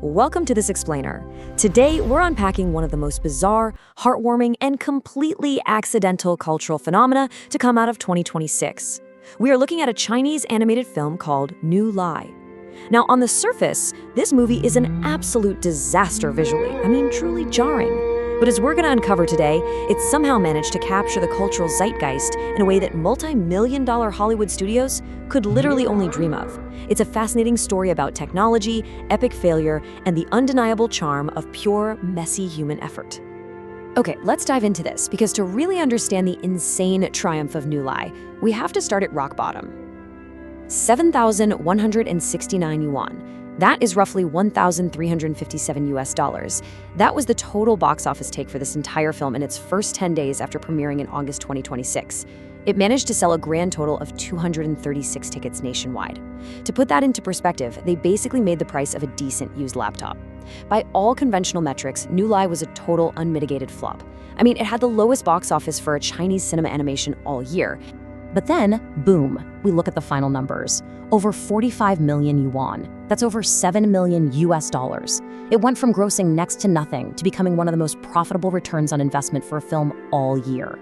Welcome to this explainer. Today, we're unpacking one of the most bizarre, heartwarming, and completely accidental cultural phenomena to come out of 2026. We are looking at a Chinese animated film called Niu Lai. Now, on the surface, this movie is an absolute disaster visually. Truly jarring. But as we're going to uncover today, it somehow managed to capture the cultural zeitgeist in a way that multi-million-dollar Hollywood studios could literally only dream of. It's a fascinating story about technology, epic failure, and the undeniable charm of pure, messy human effort. Okay, let's dive into this, because to really understand the insane triumph of Niu Lai, we have to start at rock bottom. 7,169 yuan. That is roughly 1,357 US dollars. That was the total box office take for this entire film in its first 10 days after premiering in August 2026. It managed to sell a grand total of 236 tickets nationwide. To put that into perspective, they basically made the price of a decent used laptop. By all conventional metrics, Niu Lai was a total unmitigated flop. It had the lowest box office for a Chinese cinema animation all year. But then, boom, we look at the final numbers. Over 45 million yuan. That's over 7 million US dollars. It went from grossing next to nothing to becoming one of the most profitable returns on investment for a film all year.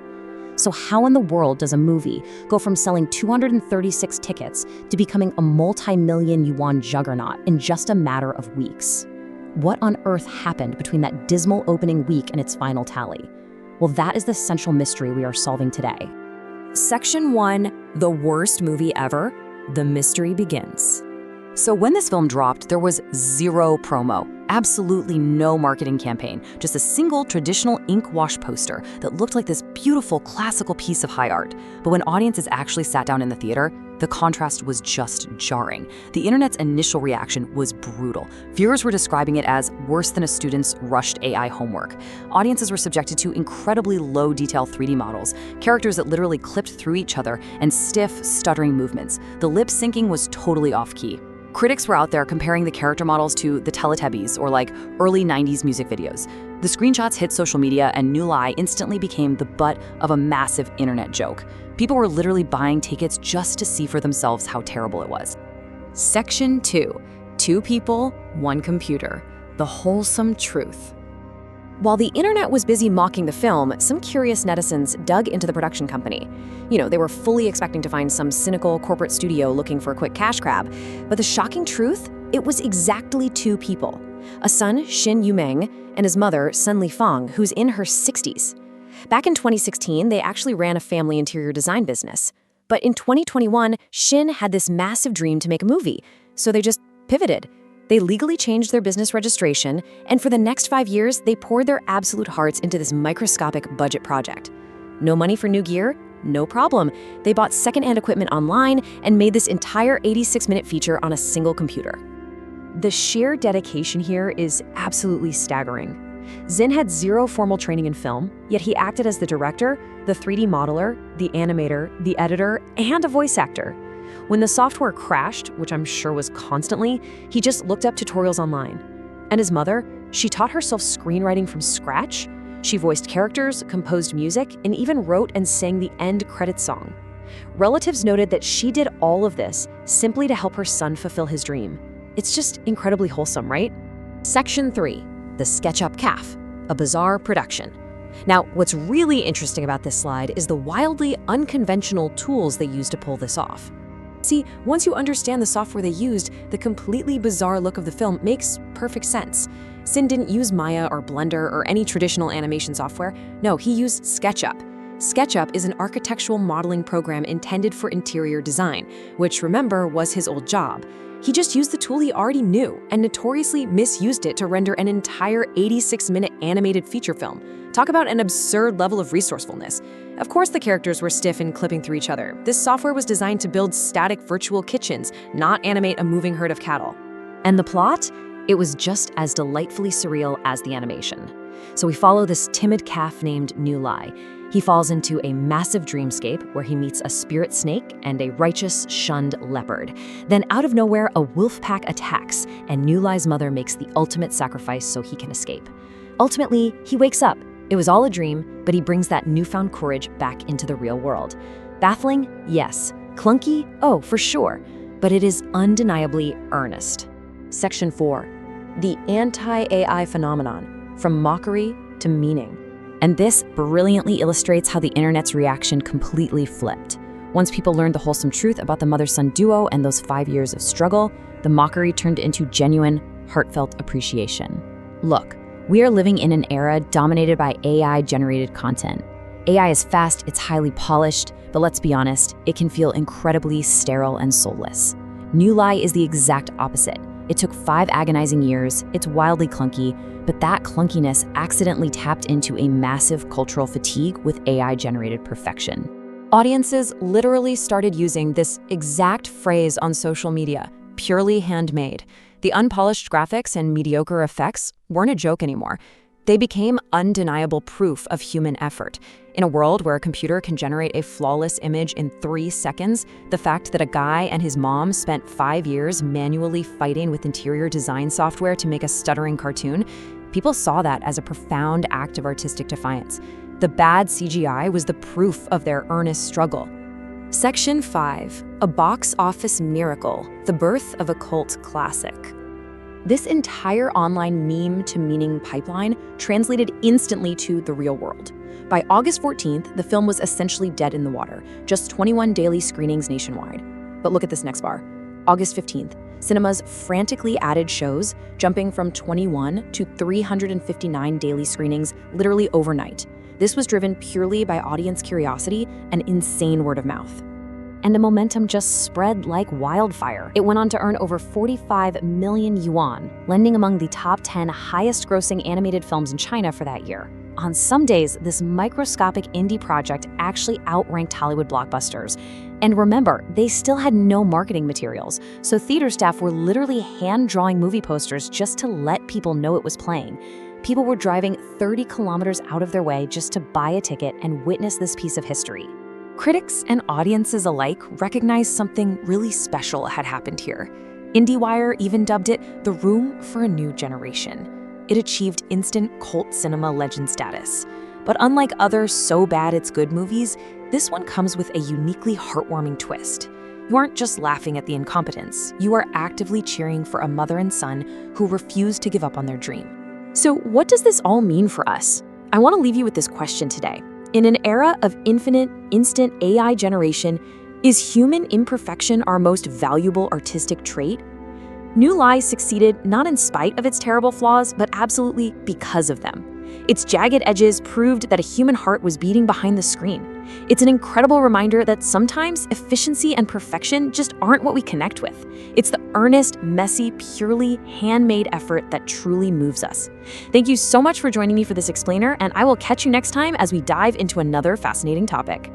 So how in the world does a movie go from selling 236 tickets to becoming a multi-million yuan juggernaut in just a matter of weeks? What on earth happened between that dismal opening week and its final tally? Well, that is the central mystery we are solving today. Section 1, the worst movie ever, the mystery begins. So when this film dropped, there was zero promo, absolutely no marketing campaign, just a single traditional ink wash poster that looked like this beautiful classical piece of high art. But when audiences actually sat down in the theater, the contrast was just jarring. The internet's initial reaction was brutal. Viewers were describing it as worse than a student's rushed AI homework. Audiences were subjected to incredibly low detail 3D models, characters that literally clipped through each other, and stiff, stuttering movements. The lip syncing was totally off-key. Critics were out there comparing the character models to the Teletubbies or like early 90s music videos. The screenshots hit social media, and Niu Lai instantly became the butt of a massive internet joke. People were literally buying tickets just to see for themselves how terrible it was. Section 2, 2 people, 1 computer, the wholesome truth. While the internet was busy mocking the film, some curious netizens dug into the production company. They were fully expecting to find some cynical corporate studio looking for a quick cash grab. But the shocking truth? It was exactly 2 people. A son, Xin Yumeng, and his mother, son Lifang, who's in her 60s. Back in 2016, they actually ran a family interior design business. But in 2021, Xin had this massive dream to make a movie, so they just pivoted. They legally changed their business registration, and for the next 5 years, they poured their absolute hearts into this microscopic budget project. No money for new gear? No problem. They bought second-hand equipment online and made this entire 86-minute feature on a single computer. The sheer dedication here is absolutely staggering. Xin had zero formal training in film, yet he acted as the director, the 3D modeler, the animator, the editor, and a voice actor. When the software crashed, which I'm sure was constantly, he just looked up tutorials online. And his mother, she taught herself screenwriting from scratch. She voiced characters, composed music, and even wrote and sang the end credits song. Relatives noted that she did all of this simply to help her son fulfill his dream. It's just incredibly wholesome, right? Section 3, the SketchUp CAF, a bizarre production. Now, what's really interesting about this slide is the wildly unconventional tools they used to pull this off. See, once you understand the software they used, the completely bizarre look of the film makes perfect sense. Xin didn't use Maya or Blender or any traditional animation software. No, he used SketchUp. SketchUp is an architectural modeling program intended for interior design, which, remember, was his old job. He just used the tool he already knew and notoriously misused it to render an entire 86-minute animated feature film. Talk about an absurd level of resourcefulness. Of course the characters were stiff and clipping through each other. This software was designed to build static virtual kitchens, not animate a moving herd of cattle. And the plot? It was just as delightfully surreal as the animation. So we follow this timid calf named Niu Lai. He falls into a massive dreamscape where he meets a spirit snake and a righteous, shunned leopard. Then out of nowhere, a wolf pack attacks, and Niu Lai's mother makes the ultimate sacrifice so he can escape. Ultimately, he wakes up. It was all a dream, but he brings that newfound courage back into the real world. Baffling? Yes. Clunky? Oh, for sure. But it is undeniably earnest. Section 4. the anti-AI phenomenon, from mockery to meaning. And this brilliantly illustrates how the internet's reaction completely flipped. Once people learned the wholesome truth about the mother-son duo and those 5 years of struggle, the mockery turned into genuine, heartfelt appreciation. Look, we are living in an era dominated by AI-generated content. AI is fast, it's highly polished, but let's be honest, it can feel incredibly sterile and soulless. Niu Lai is the exact opposite. It took 5 agonizing years, it's wildly clunky, but that clunkiness accidentally tapped into a massive cultural fatigue with AI-generated perfection. Audiences literally started using this exact phrase on social media, purely handmade. The unpolished graphics and mediocre effects weren't a joke anymore. They became undeniable proof of human effort. In a world where a computer can generate a flawless image in 3 seconds, the fact that a guy and his mom spent 5 years manually fighting with interior design software to make a stuttering cartoon, people saw that as a profound act of artistic defiance. The bad CGI was the proof of their earnest struggle. Section 5. A box office miracle, the birth of a cult classic. This entire online meme-to-meaning pipeline translated instantly to the real world. By August 14th, the film was essentially dead in the water, just 21 daily screenings nationwide. But look at this next bar. August 15th, cinemas frantically added shows, jumping from 21 to 359 daily screenings literally overnight. This was driven purely by audience curiosity and insane word of mouth. And the momentum just spread like wildfire. It went on to earn over 45 million yuan, landing among the top 10 highest-grossing animated films in China for that year. On some days, this microscopic indie project actually outranked Hollywood blockbusters. And remember, they still had no marketing materials, so theater staff were literally hand-drawing movie posters just to let people know it was playing. People were driving 30 kilometers out of their way just to buy a ticket and witness this piece of history. Critics and audiences alike recognized something really special had happened here. IndieWire even dubbed it the room for a new generation. It achieved instant cult cinema legend status. But unlike other so bad it's good movies, this one comes with a uniquely heartwarming twist. You aren't just laughing at the incompetence, you are actively cheering for a mother and son who refuse to give up on their dream. So what does this all mean for us? I want to leave you with this question today. In an era of infinite, instant AI generation, is human imperfection our most valuable artistic trait? Niu Lai succeeded not in spite of its terrible flaws, but absolutely because of them. Its jagged edges proved that a human heart was beating behind the screen. It's an incredible reminder that sometimes efficiency and perfection just aren't what we connect with. It's the earnest, messy, purely handmade effort that truly moves us. Thank you so much for joining me for this explainer, and I will catch you next time as we dive into another fascinating topic.